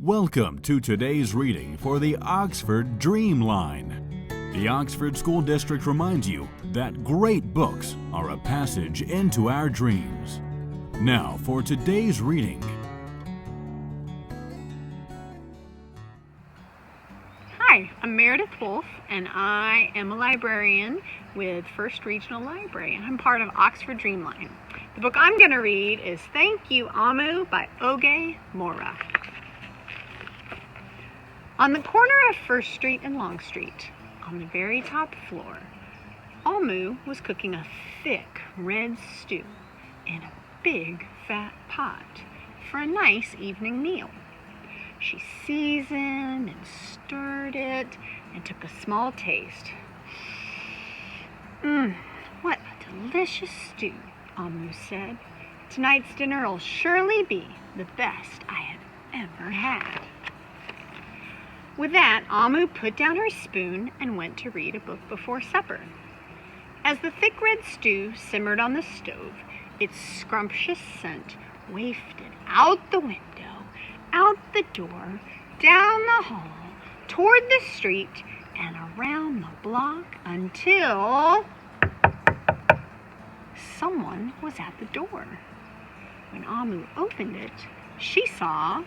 Welcome to today's reading for the Oxford Dreamline. The Oxford School District reminds you that great books are a passage into our dreams. Now for today's reading. Hi, I'm Meredith Wolfe, and I am a librarian with First Regional Library, and I'm part of Oxford Dreamline. The book I'm going to read is Thank You, Amu by Mora. On the corner of First Street and Long Street, on the very top floor, Amu was cooking a thick red stew in a big fat pot for a nice evening meal. She seasoned and stirred it and took a small taste. What a delicious stew, Amu said. Tonight's dinner will surely be the best I have ever had. With that, Amu put down her spoon and went to read a book before supper. As the thick red stew simmered on the stove, its scrumptious scent wafted out the window, out the door, down the hall, toward the street, and around the block until someone was at the door. When Amu opened it, she saw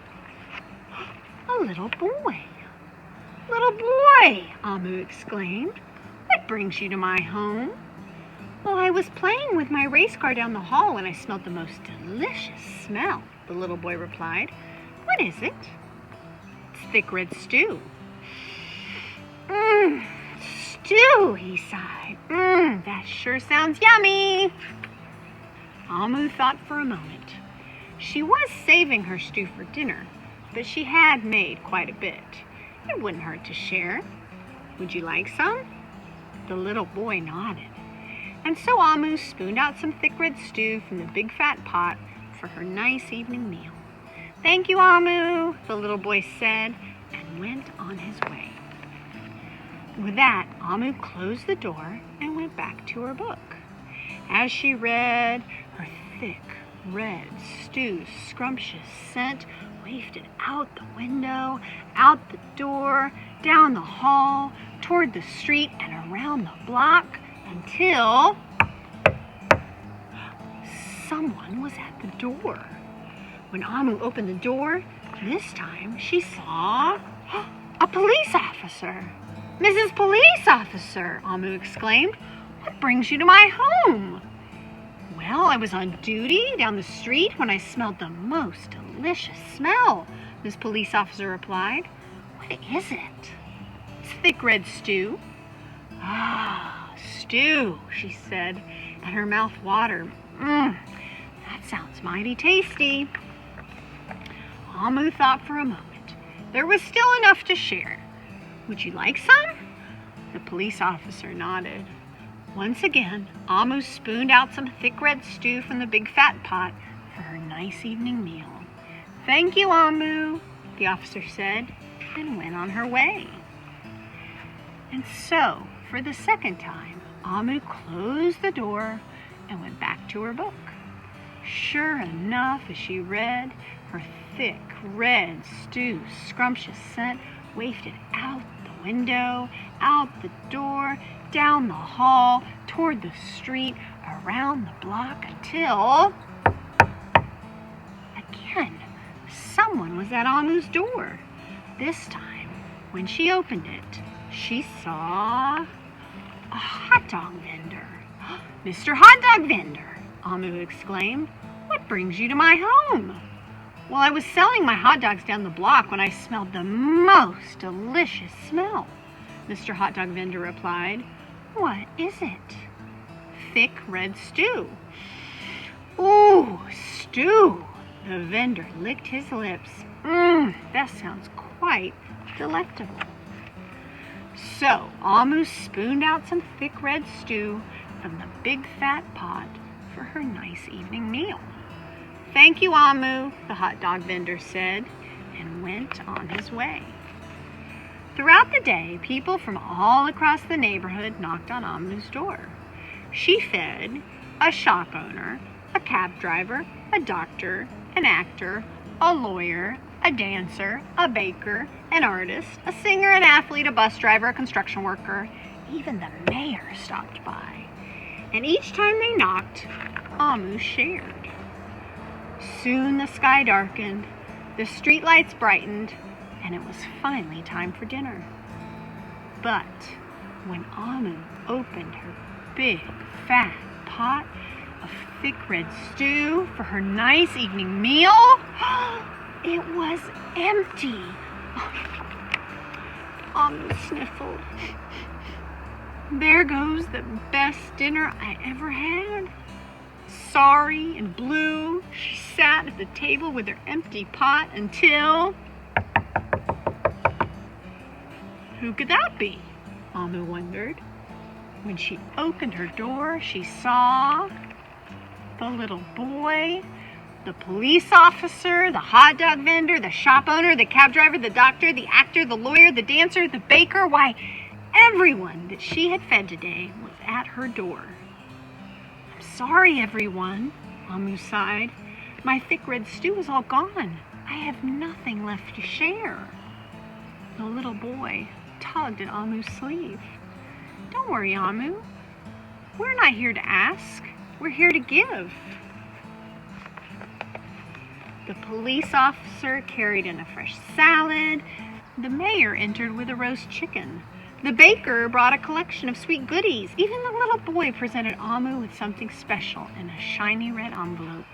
a little boy. "Little boy," Amu exclaimed, "what brings you to my home?" "Well, I was playing with my race car down the hall when I smelled the most delicious smell," the little boy replied. "What is it?" "It's thick red stew." Stew," he sighed. That sure sounds yummy." Amu thought for a moment. She was saving her stew for dinner, but she had made quite a bit. It wouldn't hurt to share. "Would you like some?" The little boy nodded. And so Amu spooned out some thick red stew from the big fat pot for her nice evening meal. "Thank you, Amu," the little boy said, and went on his way. With that, Amu closed the door and went back to her book. As she read, her thick red stew's scrumptious scent wafted out the window, out the door, down the hall, toward the street, and around the block until someone was at the door. When Amu opened the door, this time she saw a police officer. "Mrs. Police Officer," Amu exclaimed, "what brings you to my home?" "Well, I was on duty down the street when I smelled the most delicious smell," this police officer replied. "What is it?" "It's thick red stew." "Ah, stew," she said, and her mouth watered. That sounds mighty tasty." Amu thought for a moment. There was still enough to share. "Would you like some?" The police officer nodded. Once again, Amu spooned out some thick red stew from the big fat pot for her nice evening meal. "Thank you, Amu," the officer said, and went on her way. And so, for the second time, Amu closed the door and went back to her book. Sure enough, as she read, her thick red stew's scrumptious scent wafted out the window, out the door, down the hall, toward the street, around the block until again someone was at Amu's door. This time, when she opened it, she saw a hot dog vendor. "Mr. Hot Dog Vendor," Amu exclaimed, "what brings you to my home?" "Well, I was selling my hot dogs down the block when I smelled the most delicious smell," Mr. Hot Dog Vendor replied. "What is it?" "Thick red stew." "Ooh, stew!" The vendor licked his lips. That sounds quite delectable." So Amu spooned out some thick red stew from the big fat pot for her nice evening meal. "Thank you, Amu," the hot dog vendor said, and went on his way. Throughout the day, people from all across the neighborhood knocked on Amu's door. She fed a shop owner, a cab driver, a doctor, an actor, a lawyer, a dancer, a baker, an artist, a singer, an athlete, a bus driver, a construction worker. Even the mayor stopped by. And each time they knocked, Amu shared. Soon the sky darkened, the streetlights brightened, and it was finally time for dinner. But when Amu opened her big, fat pot of thick red stew for her nice evening meal, it was empty. Amu sniffled. There goes the best dinner I ever had. Sorry and blue, she sat at the table with her empty pot until... Who could that be? Amu wondered. When she opened her door, she saw the little boy, the police officer, the hot dog vendor, the shop owner, the cab driver, the doctor, the actor, the lawyer, the dancer, the baker. Why, everyone that she had fed today was at her door. I'm sorry, everyone, Amu sighed. My thick red stew is all gone. I have nothing left to share. The little boy tugged at Amu's sleeve. Don't worry, Amu. We're not here to ask. We're here to give. The police officer carried in a fresh salad. The mayor entered with a roast chicken. The baker brought a collection of sweet goodies. Even the little boy presented Amu with something special in a shiny red envelope.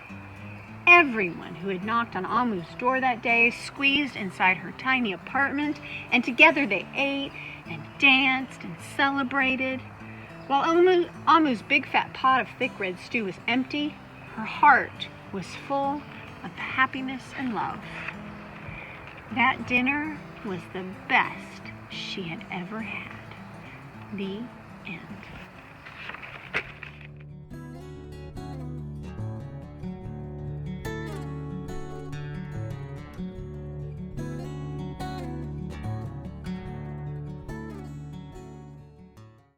Everyone who had knocked on Amu's door that day squeezed inside her tiny apartment, and together they ate and danced and celebrated. While Amu's big fat pot of thick red stew was empty, her heart was full of happiness and love. That dinner was the best she had ever had. The end.